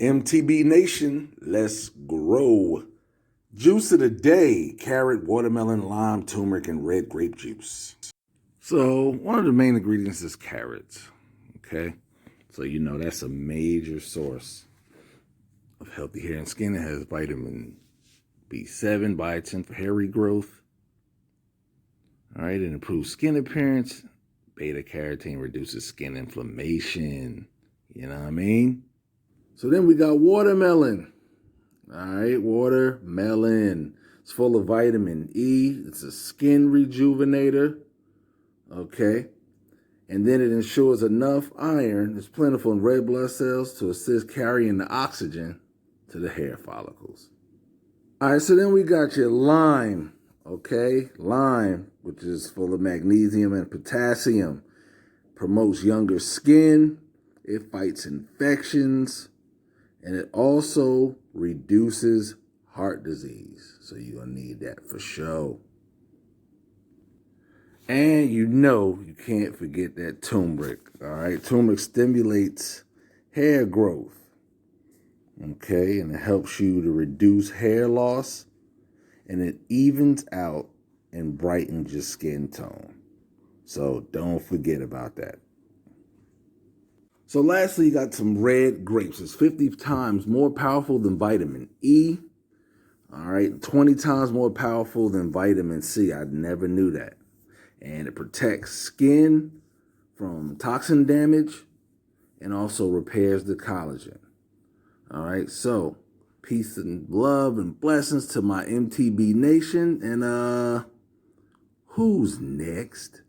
MTB Nation, let's grow. Juice of the day: carrot, watermelon, lime, turmeric, and red grape juice. So one of the main ingredients is carrots, okay? So you know that's a major source of healthy hair and skin. It has vitamin B7, biotin for hair regrowth. All right, it improves skin appearance. Beta carotene reduces skin inflammation. You know what I mean? So then we got watermelon. All right, watermelon. It's full of vitamin E. It's a skin rejuvenator. Okay. And then it ensures enough iron is plentiful in red blood cells to assist carrying the oxygen to the hair follicles. All right, so then we got your lime. Okay, lime, which is full of magnesium and potassium, promotes younger skin. It fights infections. And it also reduces heart disease. So you're going to need that for sure. And you know you can't forget that turmeric. All right. Turmeric stimulates hair growth. Okay. And it helps you to reduce hair loss. And it evens out and brightens your skin tone. So don't forget about that. So lastly, you got some red grapes. It's 50 times more powerful than vitamin E. All right, 20 times more powerful than vitamin C. I never knew that. And it protects skin from toxin damage and also repairs the collagen. All right, so peace and love and blessings to my MTB Nation. And who's next?